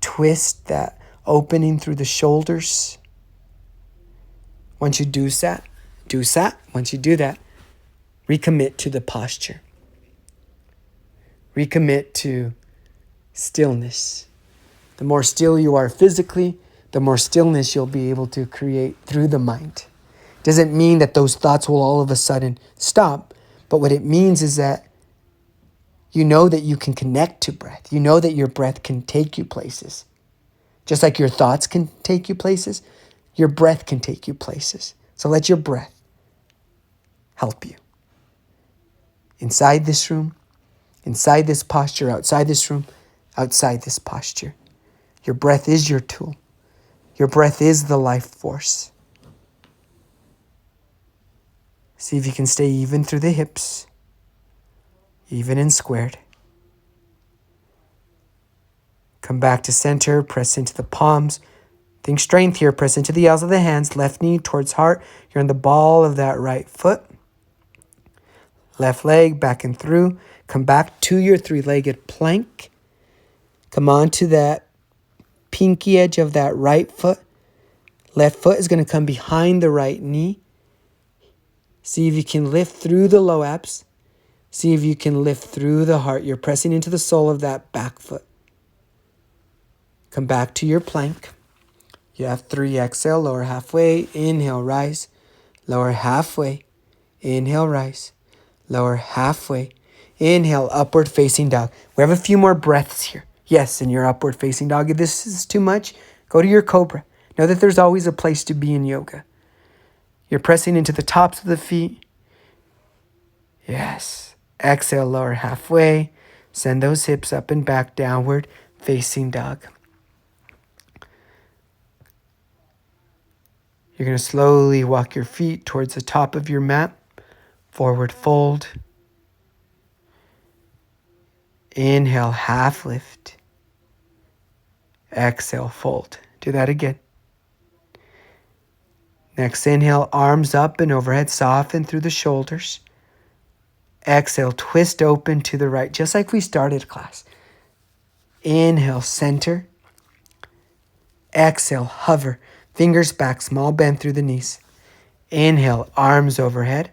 twist, that opening through the shoulders. Once you do that, recommit to the posture. Recommit to stillness. The more still you are physically, the more stillness you'll be able to create through the mind. Doesn't mean that those thoughts will all of a sudden stop, but what it means is that you know that you can connect to breath. You know that your breath can take you places. Just like your thoughts can take you places, your breath can take you places. So let your breath help you. Inside this room, inside this posture, outside this room, outside this posture. Your breath is your tool. Your breath is the life force. See if you can stay even through the hips, even and squared. Come back to center, press into the palms. Think strength here, press into the elbows of the hands, left knee towards heart. You're on the ball of that right foot. Left leg back and through. Come back to your three-legged plank. Come on to that pinky edge of that right foot. Left foot is going to come behind the right knee. See if you can lift through the low abs. See if you can lift through the heart. You're pressing into the sole of that back foot. Come back to your plank. You have 3. Exhale, lower halfway. Inhale, rise. Lower halfway. Inhale, rise. Lower halfway. Inhale, upward facing dog. We have a few more breaths here. Yes, in your upward facing dog. If this is too much, go to your cobra. Know that there's always a place to be in yoga. You're pressing into the tops of the feet. Yes. Exhale, lower halfway. Send those hips up and back, downward facing dog. You're going to slowly walk your feet towards the top of your mat. Forward fold. Inhale, half lift. Exhale, fold. Do that again. Next inhale, arms up and overhead, soften through the shoulders. Exhale, twist open to the right, just like we started class. Inhale, center. Exhale, hover. Fingers back, small bend through the knees. Inhale, arms overhead.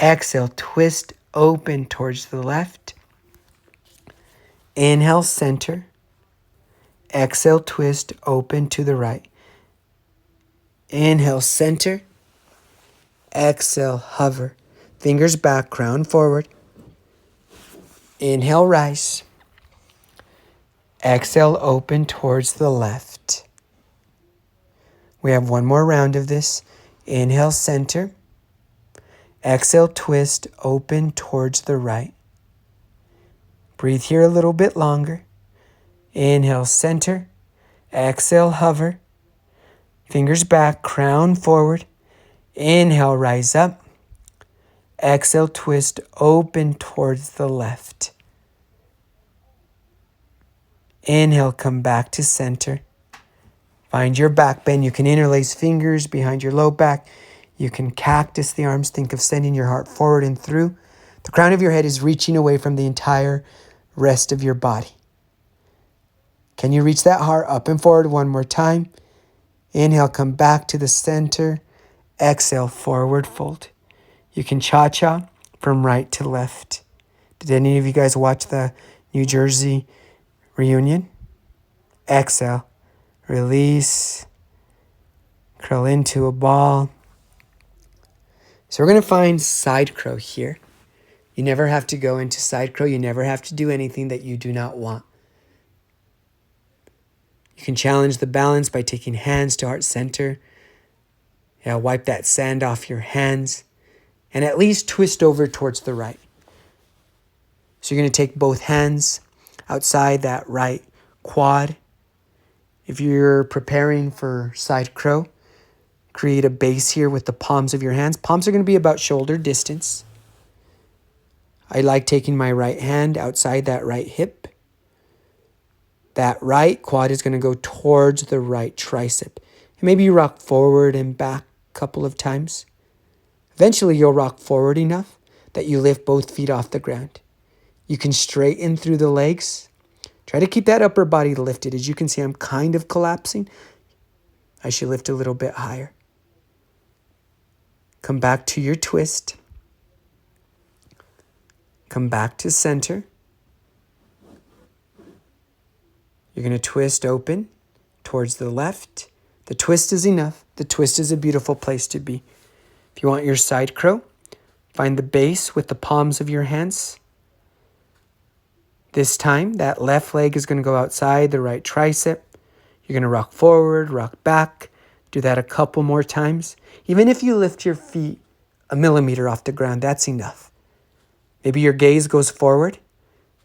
Exhale, twist open towards the left. Inhale, center. Exhale, twist open to the right. Inhale, center. Exhale, hover. Fingers back, crown forward. Inhale, rise. Exhale, open towards the left. We have one more round of this. Inhale, center. Exhale, twist, open towards the right. Breathe here a little bit longer. Inhale, center. Exhale, hover. Fingers back, crown forward. Inhale, rise up. Exhale, twist, open towards the left. Inhale, come back to center. Find your back bend. You can interlace fingers behind your low back. You can cactus the arms. Think of sending your heart forward and through. The crown of your head is reaching away from the entire rest of your body. Can you reach that heart up and forward one more time? Inhale, come back to the center. Exhale, forward fold. You can cha-cha from right to left. Did any of you guys watch the New Jersey reunion? Exhale, release, curl into a ball. So we're going to find side crow here. You never have to go into side crow. You never have to do anything that you do not want. You can challenge the balance by taking hands to heart center. Yeah, wipe that sand off your hands. And at least twist over towards the right. So you're going to take both hands outside that right quad. If you're preparing for side crow, create a base here with the palms of your hands. Palms are going to be about shoulder distance. I like taking my right hand outside that right hip. That right quad is going to go towards the right tricep. And maybe you rock forward and back a couple of times. Eventually you'll rock forward enough that you lift both feet off the ground. You can straighten through the legs. Try to keep that upper body lifted. As you can see, I'm kind of collapsing. I should lift a little bit higher. Come back to your twist. Come back to center. You're going to twist open towards the left. The twist is enough. The twist is a beautiful place to be. If you want your side crow, find the base with the palms of your hands. This time, that left leg is going to go outside the right tricep. You're going to rock forward, rock back. Do that a couple more times. Even if you lift your feet a millimeter off the ground, that's enough. Maybe your gaze goes forward.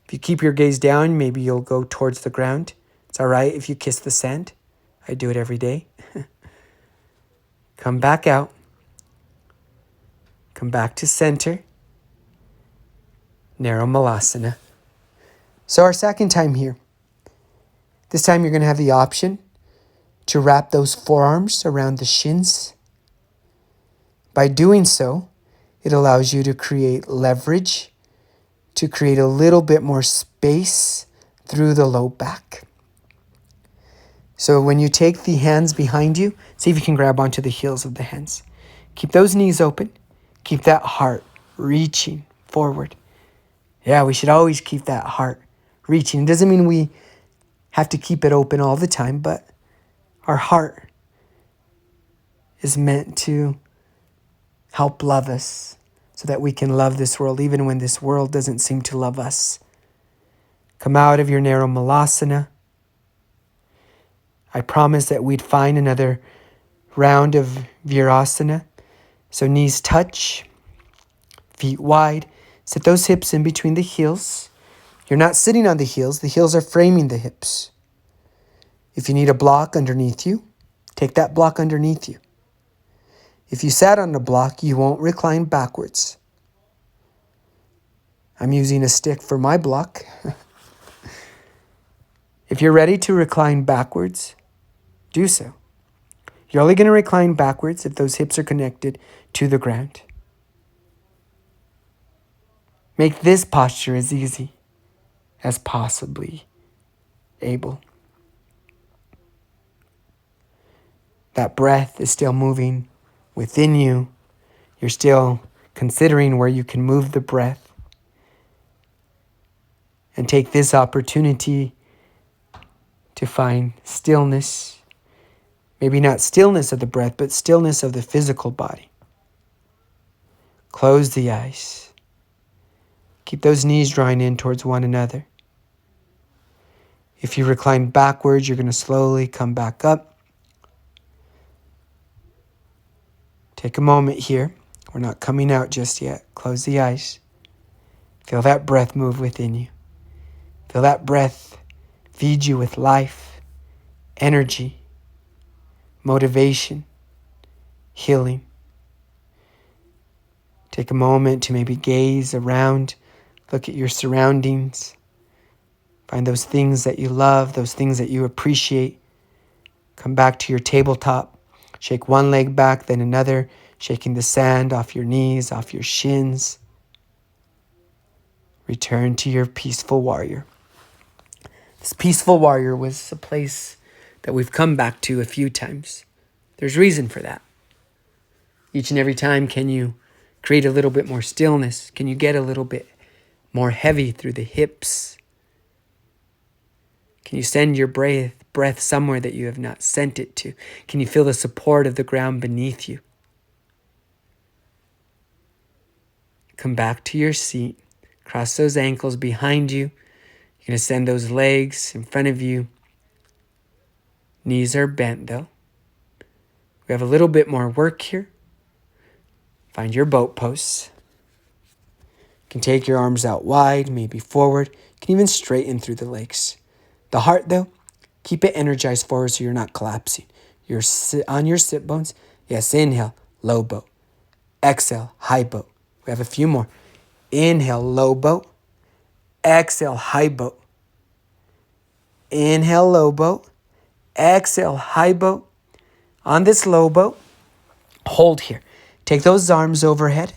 If you keep your gaze down, maybe you'll go towards the ground. It's all right if you kiss the sand. I do it every day. Come back out. Come back to center. Narrow Malasana. So our second time here. This time you're going to have the option to wrap those forearms around the shins. By doing so, it allows you to create leverage, to create a little bit more space through the low back. So when you take the hands behind you, see if you can grab onto the heels of the hands. Keep those knees open. Keep that heart reaching forward. Yeah, we should always keep that heart reaching. It doesn't mean we have to keep it open all the time, but our heart is meant to help love us so that we can love this world even when this world doesn't seem to love us. Come out of your narrow Malasana. I promised that we'd find another round of Virasana. So knees touch, feet wide. Sit those hips in between the heels. You're not sitting on the heels are framing the hips. If you need a block underneath you, take that block underneath you. If you sat on the block, you won't recline backwards. I'm using a stick for my block. If you're ready to recline backwards, do so. You're only going to recline backwards if those hips are connected to the ground. Make this posture as easy as possibly able. That breath is still moving within you. You're still considering where you can move the breath. And take this opportunity to find stillness. Maybe not stillness of the breath, but stillness of the physical body. Close the eyes. Keep those knees drawing in towards one another. If you recline backwards, you're going to slowly come back up. Take a moment here. We're not coming out just yet. Close the eyes. Feel that breath move within you. Feel that breath feed you with life, energy, motivation, healing. Take a moment to maybe gaze around, look at your surroundings. Find those things that you love, those things that you appreciate. Come back to your tabletop. Shake one leg back, then another, shaking the sand off your knees, off your shins. Return to your peaceful warrior. This peaceful warrior was a place that we've come back to a few times. There's reason for that. Each and every time, can you create a little bit more stillness? Can you get a little bit more heavy through the hips? Can you send your breath somewhere that you have not sent it to? Can you feel the support of the ground beneath you? Come back to your seat. Cross those ankles behind you. You're going to send those legs in front of you. Knees are bent though. We have a little bit more work here. Find your boat pose. You can take your arms out wide, maybe forward. You can even straighten through the legs. The heart though, keep it energized forward so you're not collapsing. You're on your sit bones. Yes, inhale, low boat. Exhale, high boat. We have a few more. Inhale, low boat. Exhale, high boat. Inhale, low boat. Exhale, high boat. On this low boat, hold here. Take those arms overhead.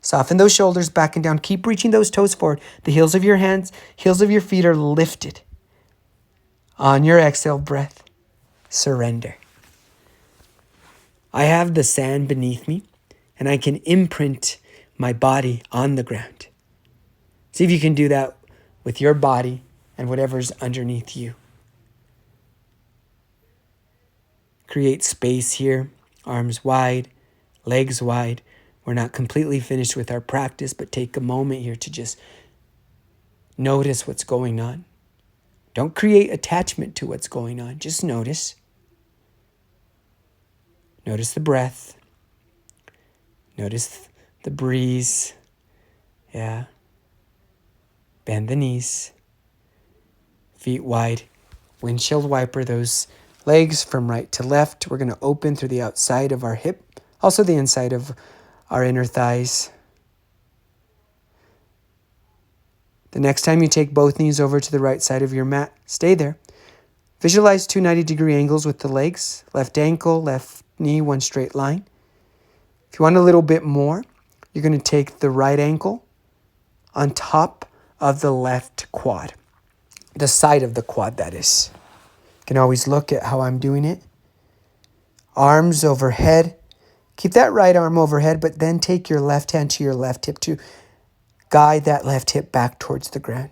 Soften those shoulders back and down. Keep reaching those toes forward. The heels of your hands, heels of your feet are lifted. On your exhale breath, surrender. I have the sand beneath me, and I can imprint my body on the ground. See if you can do that with your body and whatever's underneath you. Create space here, arms wide, legs wide. We're not completely finished with our practice, but take a moment here to just notice what's going on. Don't create attachment to what's going on. Just notice. Notice the breath. Notice the breeze. Yeah. Bend the knees. Feet wide. Windshield wiper those legs from right to left. We're going to open through the outside of our hip. Also the inside of our inner thighs. The next time you take both knees over to the right side of your mat, stay there. Visualize 2 90-degree angles with the legs. Left ankle, left knee, one straight line. If you want a little bit more, you're going to take the right ankle on top of the left quad. The side of the quad, that is. You can always look at how I'm doing it. Arms overhead. Keep that right arm overhead, but then take your left hand to your left hip to guide that left hip back towards the ground.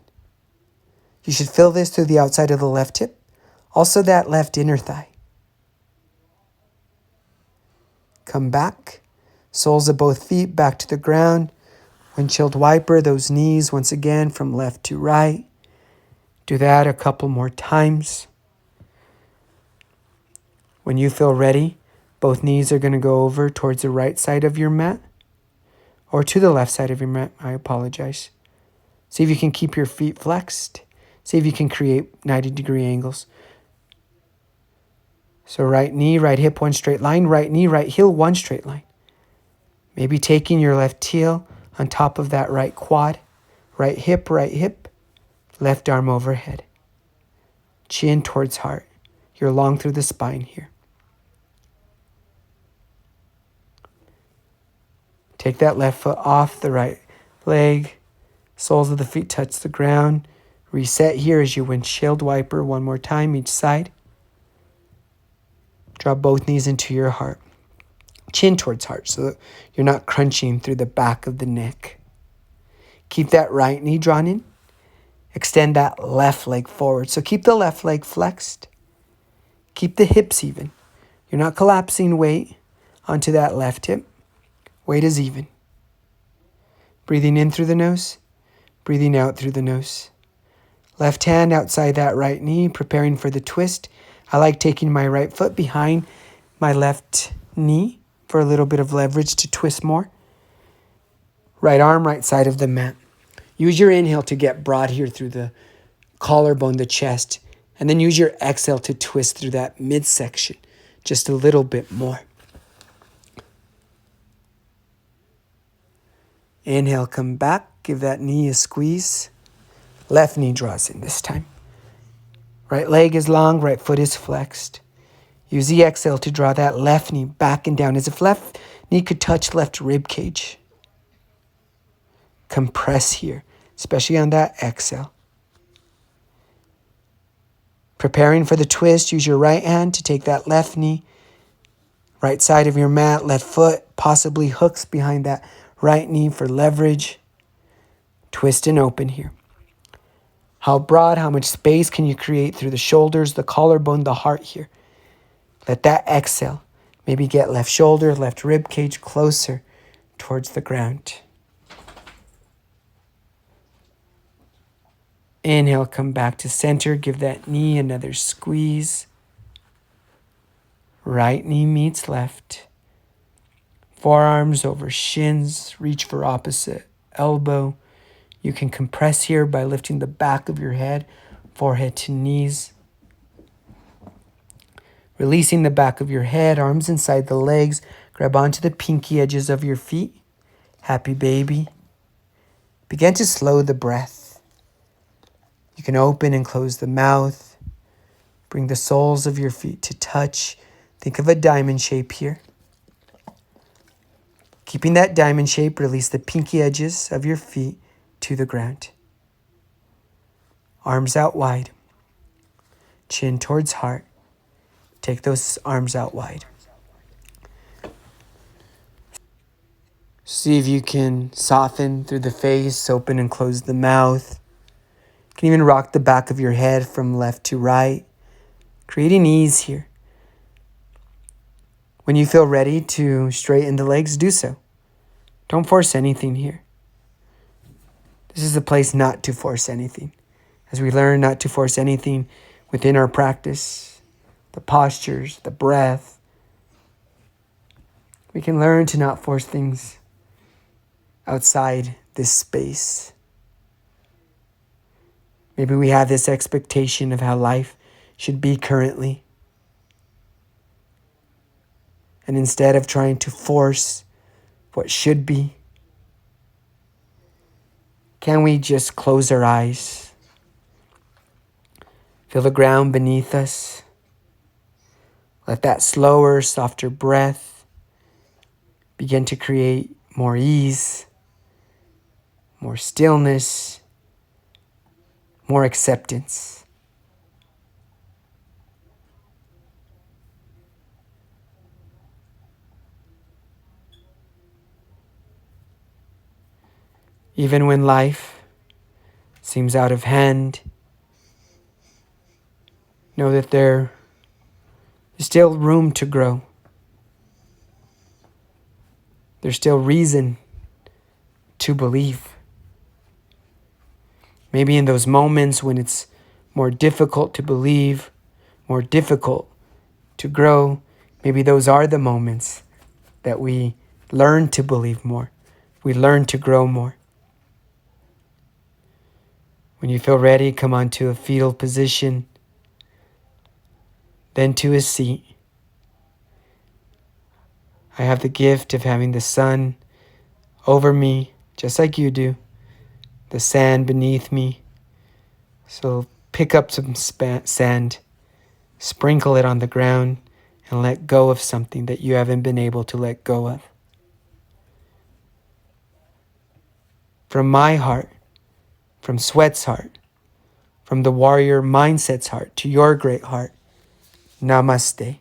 You should feel this through the outside of the left hip. Also that left inner thigh. Come back. Soles of both feet back to the ground. Windshield wiper those knees once again from left to right. Do that a couple more times. When you feel ready, both knees are going to go over towards the right side of your mat. Or to the left side of your mat, I apologize. See if you can keep your feet flexed. See if you can create 90-degree angles. So right knee, right hip, one straight line. Right knee, right heel, one straight line. Maybe taking your left heel on top of that right quad. Right hip, left arm overhead. Chin towards heart. You're long through the spine here. Take that left foot off the right leg. Soles of the feet touch the ground. Reset here as you windshield wiper one more time each side. Draw both knees into your heart. Chin towards heart so that you're not crunching through the back of the neck. Keep that right knee drawn in. Extend that left leg forward. So keep the left leg flexed. Keep the hips even. You're not collapsing weight onto that left hip. Weight is even. Breathing in through the nose. Breathing out through the nose. Left hand outside that right knee, preparing for the twist. I like taking my right foot behind my left knee for a little bit of leverage to twist more. Right arm, right side of the mat. Use your inhale to get broad here through the collarbone, the chest. And then use your exhale to twist through that midsection just a little bit more. Inhale, come back. Give that knee a squeeze. Left knee draws in this time. Right leg is long, right foot is flexed. Use the exhale to draw that left knee back and down as if left knee could touch left rib cage. Compress here, especially on that exhale. Preparing for the twist, use your right hand to take that left knee, right side of your mat, left foot possibly hooks behind that right knee for leverage. Twist and open here. How broad, how much space can you create through the shoulders, the collarbone, the heart here? Let that exhale maybe get left shoulder, left rib cage closer towards the ground. Inhale, come back to center. Give that knee another squeeze. Right knee meets left. Forearms over shins. Reach for opposite elbow. You can compress here by lifting the back of your head, forehead to knees. Releasing the back of your head, arms inside the legs. Grab onto the pinky edges of your feet. Happy baby. Begin to slow the breath. You can open and close the mouth. Bring the soles of your feet to touch. Think of a diamond shape here. Keeping that diamond shape, release the pinky edges of your feet to the ground. Arms out wide. Chin towards heart. Take those arms out wide. See if you can soften through the face, open and close the mouth. You can even rock the back of your head from left to right, creating ease here. When you feel ready to straighten the legs, do so. Don't force anything here. This is a place not to force anything. As we learn not to force anything within our practice, the postures, the breath, we can learn to not force things outside this space. Maybe we have this expectation of how life should be currently. And instead of trying to force what should be, can we just close our eyes? Feel the ground beneath us. Let that slower, softer breath begin to create more ease, more stillness, more acceptance. Even when life seems out of hand, know that there is still room to grow. There's still reason to believe. Maybe in those moments when it's more difficult to believe, more difficult to grow, maybe those are the moments that we learn to believe more. We learn to grow more. When you feel ready, come onto a fetal position, then to a seat. I have the gift of having the sun over me, just like you do, the sand beneath me. So pick up some sand, sprinkle it on the ground, and let go of something that you haven't been able to let go of. From my heart, from Sweat's heart, from the warrior mindset's heart to your great heart, namaste.